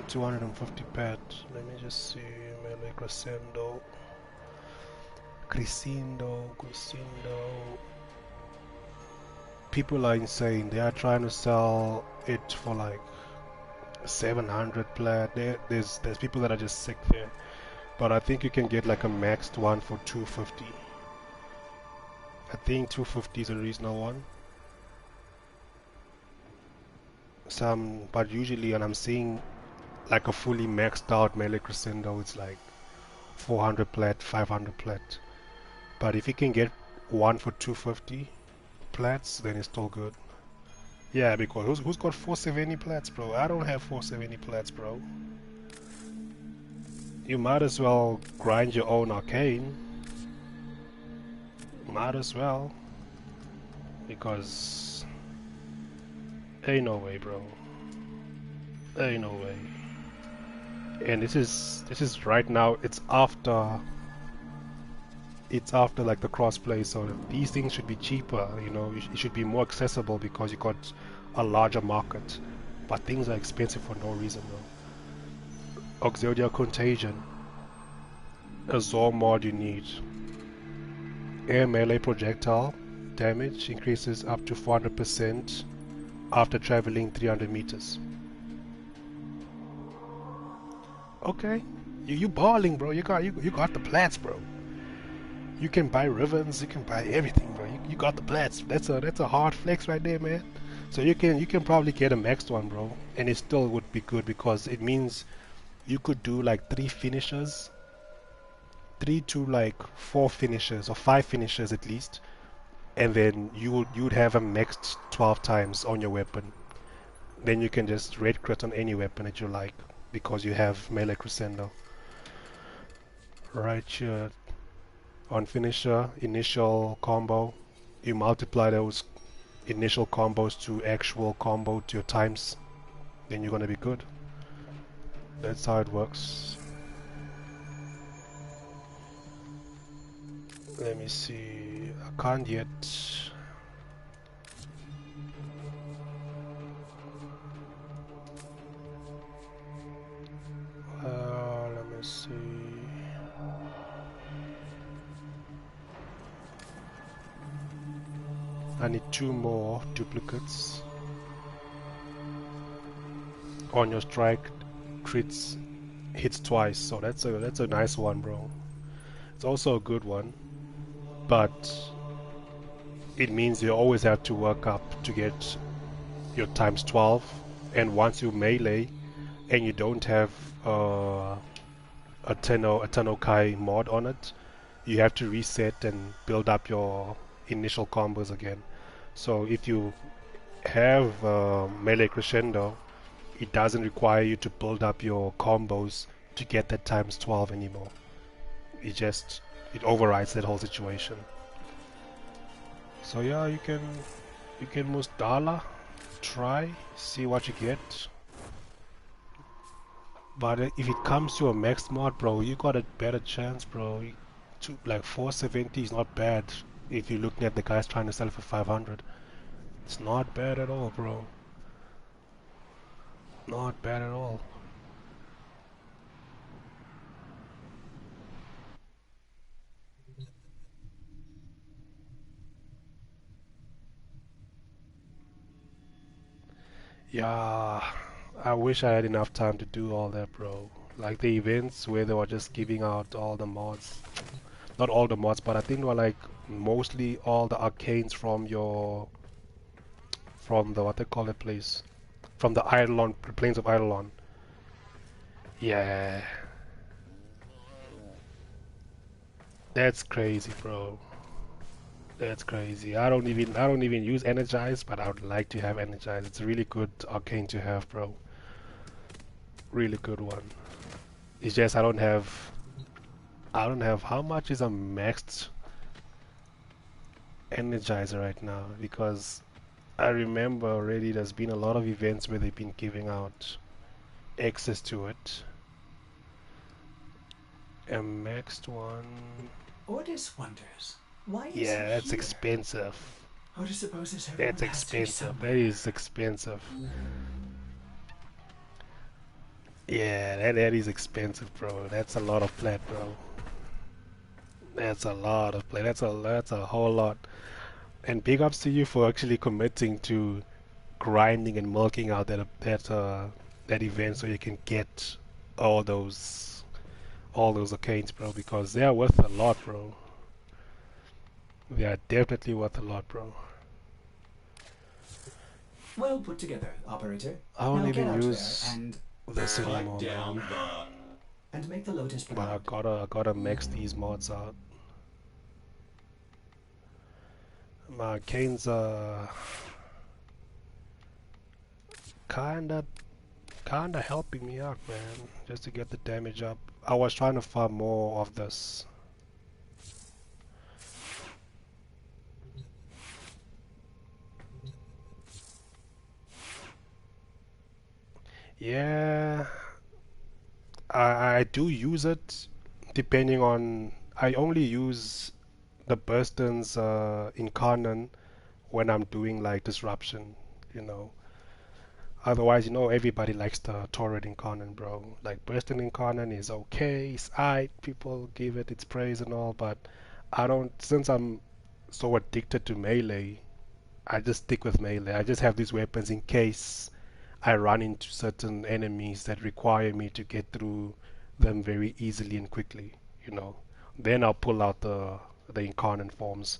250 pet. Let me just see. Melee crescendo. People are insane. They are trying to sell it for like 700 plat. There's people that are just sick there. But I think you can get like a maxed one for 250. I think 250 is a reasonable one. But usually when I'm seeing like a fully maxed out melee crescendo, it's like 400 plat, 500 plat. But if you can get one for 250 plats, then it's still good. Yeah, because who's got 470 plats, bro? I don't have 470 plats, bro. You might as well grind your own arcane. Might as well. Because ain't no way, bro. Ain't no way. And this is right now, it's after like the crossplay, so these things should be cheaper, you know. It should be more accessible because you got a larger market, but things are expensive for no reason though. Auxiliary Contagion, a Zor mod you need. Air melee projectile damage increases up to 400% after traveling 300 meters. Okay, you balling, bro. You got the plats, bro. You can buy ribbons, you can buy everything, bro. You got the plats. That's a hard flex right there, man. So you can probably get a maxed one, bro, and it still would be good because it means you could do like 3 finishes, 3 to like 4 finishes or 5 finishes at least, and then you'd have a maxed 12 times on your weapon. Then you can just red crit on any weapon that you like, because you have melee crescendo. Right here on finisher, initial combo, you multiply those initial combos to actual combo to your times, then you're gonna be good. That's how it works. Let me see, I can't yet. Let me see. I need 2 more duplicates. On your strike, crits hits twice, so that's a nice one, bro. It's also a good one, but it means you always have to work up to get your times 12, and once you melee and you don't have a Tenokai mod on it, you have to reset and build up your initial combos again. So if you have melee crescendo, it doesn't require you to build up your combos to get that times 12 anymore. It just it overrides that whole situation. So yeah, you can Mustala, try, see what you get. But if it comes to a max mod, bro, you got a better chance, bro. Like 470 is not bad if you're looking at the guys trying to sell it for 500. It's not bad at all, bro. Not bad at all. Yeah, I wish I had enough time to do all that, bro. Like the events where they were just giving out all the mods. Not all the mods, but I think they were like mostly all the arcanes from the, what they call that place? From the Eidolon, the plains of Eidolon. Yeah. That's crazy, bro. That's crazy. I don't even use Energize, but I would like to have Energize. It's a really good arcane to have, bro. Really good one. It's just I don't have how much is a maxed Energizer right now, because I remember already there's been a lot of events where they've been giving out access to it. A maxed one. Ordis wonders, why is Yeah, he that's here? expensive. Ordis supposes everyone That's has to be expensive. That somewhere. is expensive. Yeah, that is expensive, bro. That's a lot of plat, bro. That's a lot of play. That's a whole lot. And big ups to you for actually committing to grinding and milking out that event so you can get all those arcanes, bro. Because they are worth a lot, bro. They are definitely worth a lot, bro. Well put together, operator. I don't Now even get out use there and this anymore, man. make the Lotus But proud. I gotta max these mods out. My arcanes are kinda helping me out, man, just to get the damage up. I was trying to farm more of this. Yeah, I do use it depending on. I only use the Burstons in Kanan when I'm doing like disruption, you know. Otherwise, everybody likes the turret in Kanan, bro. Like Burston in Kanan is okay, it's aight, people give it its praise and all, but I don't. Since I'm so addicted to melee, I just stick with melee. I just have these weapons in case I run into certain enemies that require me to get through them very easily and quickly, you know. Then I'll pull out the incarnate forms.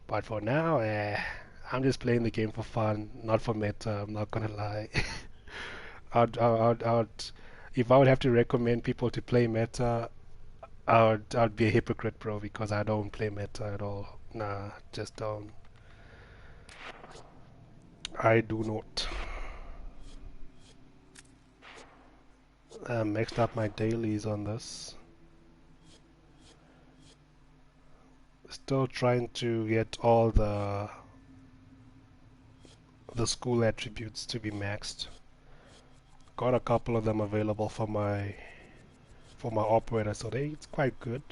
But for now, I'm just playing the game for fun, not for meta. I'm not gonna lie. I'd, if I would have to recommend people to play meta, I'd be a hypocrite, bro, because I don't play meta at all. Nah, just don't. I do not. I maxed up my dailies on this. Still trying to get all the school attributes to be maxed. Got a couple of them available for my operator, so it's quite good.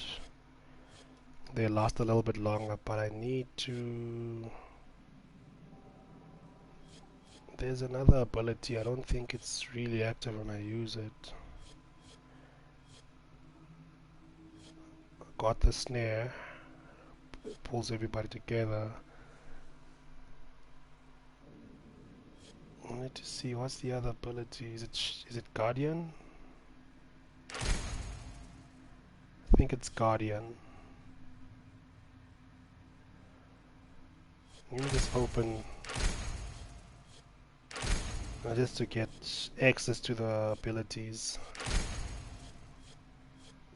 They last a little bit longer, but I need to. There's another ability. I don't think it's really active when I use it. Got the snare. It pulls everybody together. I need to see what's the other ability. Is it Guardian? I think it's Guardian. Let me just open just to get access to the abilities.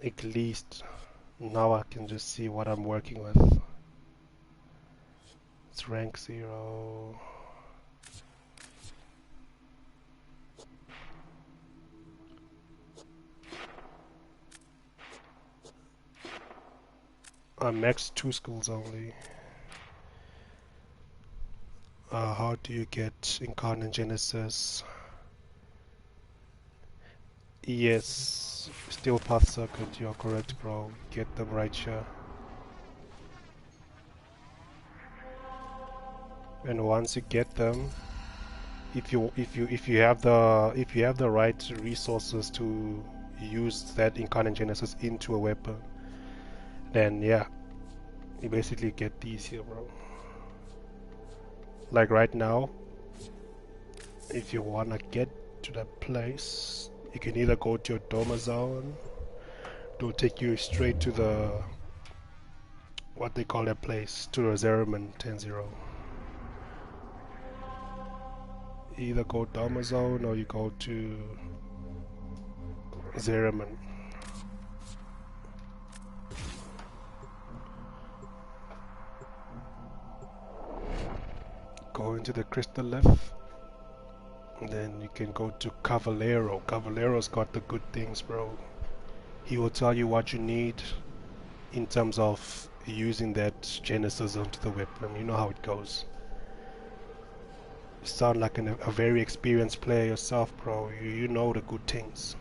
At least now I can just see what I'm working with. It's rank 0. Max 2 schools only. How do you get Incarnate Genesis? Yes, still path circuit, you're correct, bro. Get them right here. And once you get them, if you have the right resources to use that Incarnate Genesis into a weapon, then yeah, you basically get these here, bro. Like right now, if you wanna get to that place, you can either go to your Doma zone, it'll take you straight to the, what they call that place, to the Zeraman 10-0. Either go Doma zone or you go to Zeraman. Go into the crystal left, and then you can go to Cavallero. Cavallero's got the good things, bro. He will tell you what you need in terms of using that Genesis onto the weapon. You know how it goes. You sound like a very experienced player yourself, bro. You know the good things.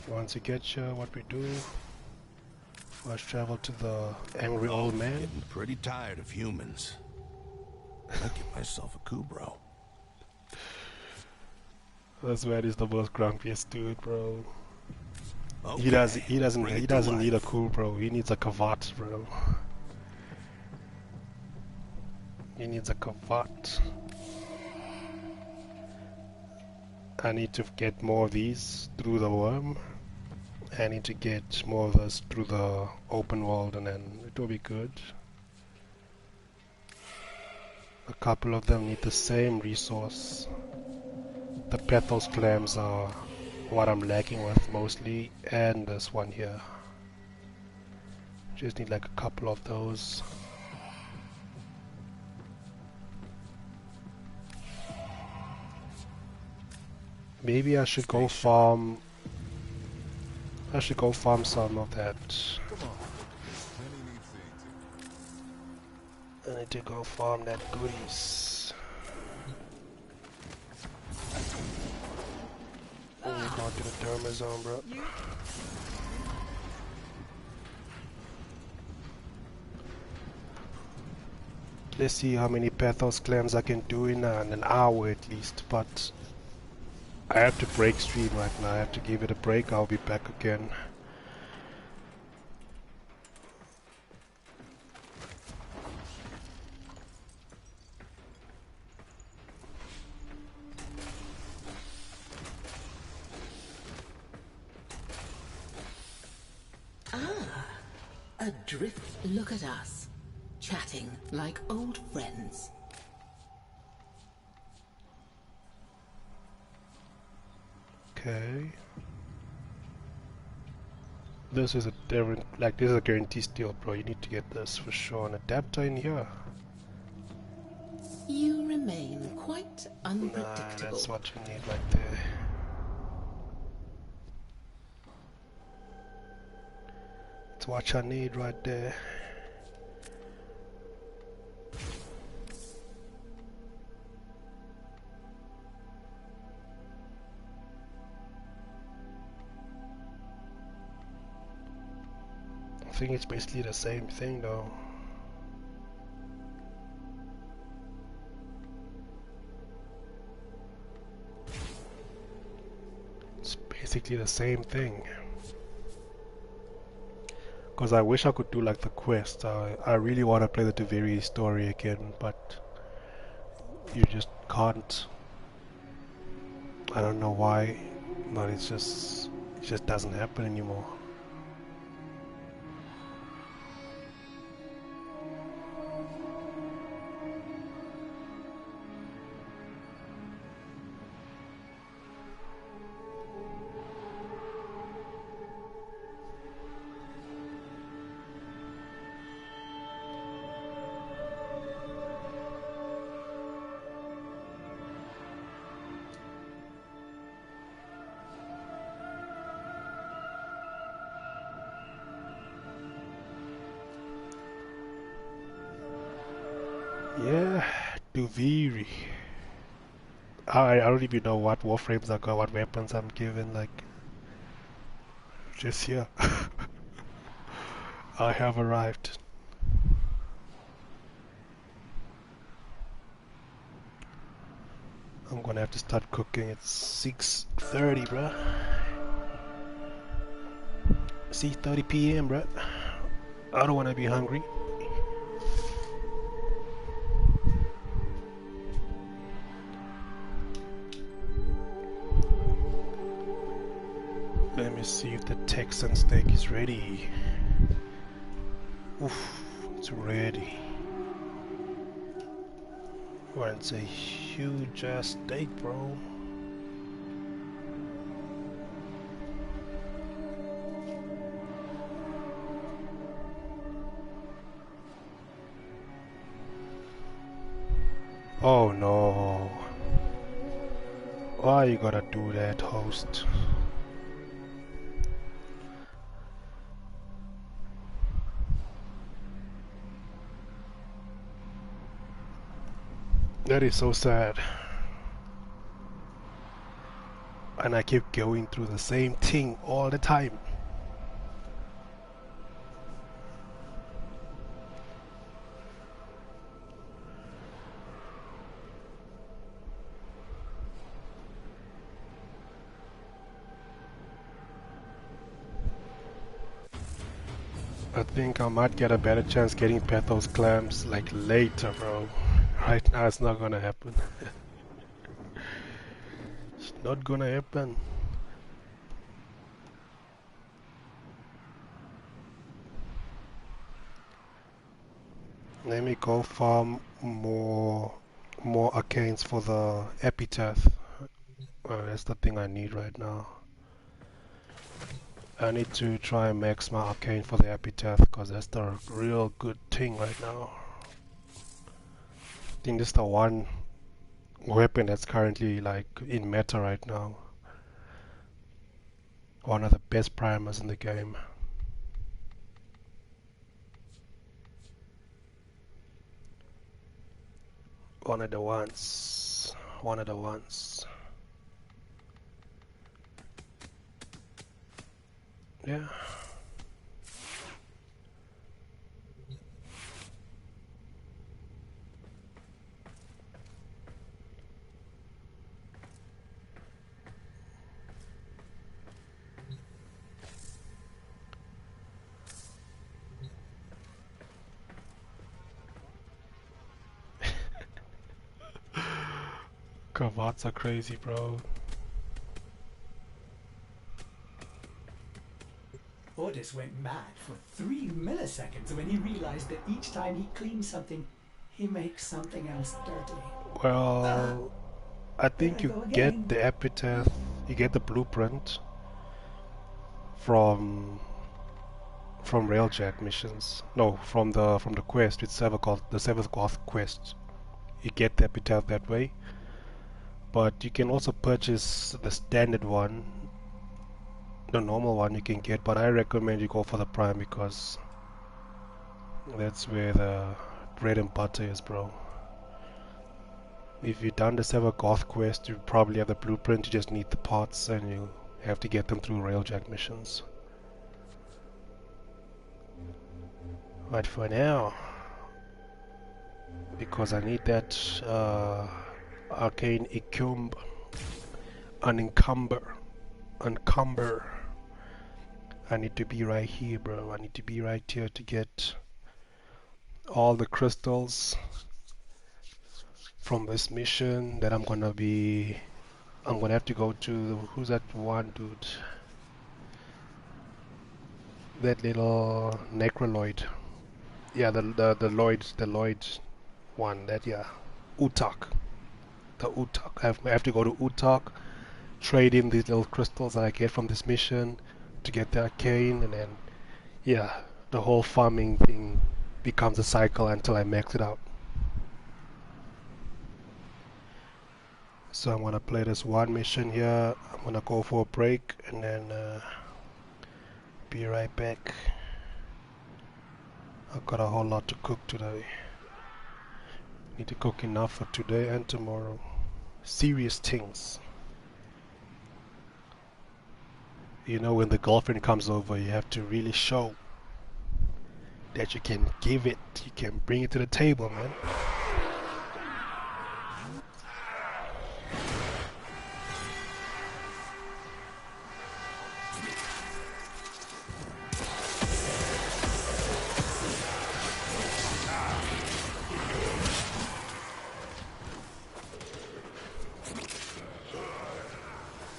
Once you get here, what we do, first travel to the angry old man. Getting pretty tired of humans. I'll get myself a coup, bro. This man is the most grumpiest dude, bro. Okay, He doesn't need a coup, bro. He needs a kavat, bro. He needs a kavat. I need to get more of these through the worm. I need to get more of this through the open world, and then it will be good. A couple of them need the same resource. The Pethos clams are what I'm lacking with mostly, and this one here. Just need like a couple of those. Maybe I should go farm. I should go farm some of that. I need to go farm that goodies. Go to the Derma zone, bro. Let's see how many Pathos clams I can do in an hour at least, but I have to break stream right now. I have to give it a break. I'll be back again. Adrift, look at us, chatting like old friends. Okay. This is a different, like this is a guarantee steal, bro. You need to get this for sure. An adapter in here. You remain quite unpredictable. Nah, that's what you need right there. That's what I need right there. I think it's basically the same thing though. It's basically the same thing. Because I wish I could do like the quest. I really want to play the Taviri story again, but you just can't. I don't know why, but it just doesn't happen anymore. Duviri. I don't even know what warframes I got, what weapons I'm given, like, just here. I have arrived. I'm gonna have to start cooking at 6:30, bruh. 6:30 p.m., bruh. I don't wanna be hungry. Let me see if the Texan steak is ready. Oof, it's ready. Well, it's a huge ass steak, bro. Oh no. Why you gotta do that, host? That is so sad. And I keep going through the same thing all the time. I think I might get a better chance getting Pathos clams like later, bro. Right now it's not gonna happen. It's not gonna happen. Let me go farm more arcanes for the epitaph. That's the thing I need right now. I need to try and max my arcane for the epitaph because that's the real good thing right now. I think this is the one weapon that's currently like in meta right now. One of the best primers in the game. One of the ones. One of the ones. Yeah. Cravats are crazy, bro. Otis went mad for 3 milliseconds when he realized that each time he cleans something, he makes something else dirty. Well, I think you get the epitaph, you get the blueprint from Railjack missions. No, from the quest. It's called the Seventh Goth quest. You get the epitaph that way, but you can also purchase the standard one. The normal one you can get, but I recommend you go for the prime because that's where the bread and butter is, bro. If you've done the Seventh Goth quest, you probably have the blueprint. You just need the parts, and you have to get them through Railjack missions. But for now, because I need that arcane unencumber. I need to be right here, bro. I need to be right here to get all the crystals from this mission that I'm gonna have to go to. Who's that one dude? That little necroloid. Yeah, the Lloyd one. That, yeah, Utak. The Utak. I have to go to Utak, trade in these little crystals that I get from this mission to get the arcane, and then yeah, the whole farming thing becomes a cycle until I max it out. So I'm gonna play this one mission here. I'm gonna go for a break and then be right back. I've got a whole lot to cook today. Need to cook enough for today and tomorrow. Serious things. You know, when the girlfriend comes over, you have to really show that you can give it, you can bring it to the table, man.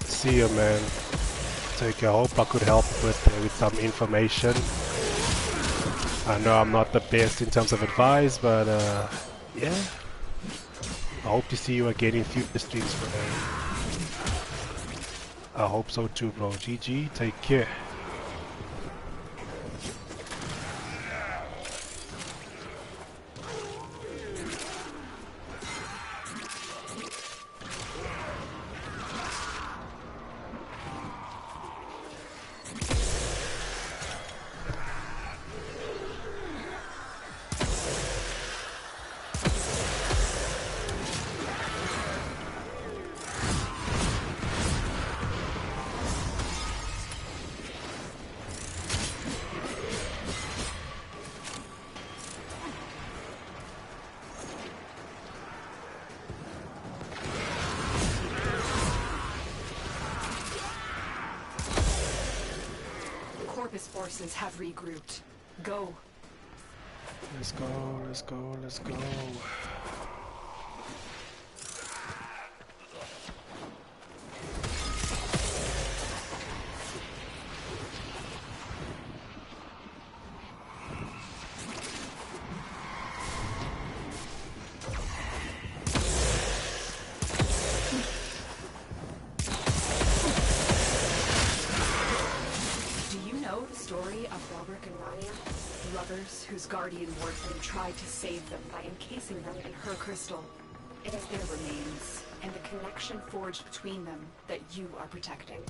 See you, man. Take care. I hope I could help with some information. I know I'm not the best in terms of advice, but yeah. I hope to see you again in future streams, bro. I hope so too, bro. GG. Take care. Forces have regrouped. Go. Let's go, let's go, let's go. Whose guardian Warframe tried to save them by encasing them in her crystal. It is their remains, and the connection forged between them that you are protecting.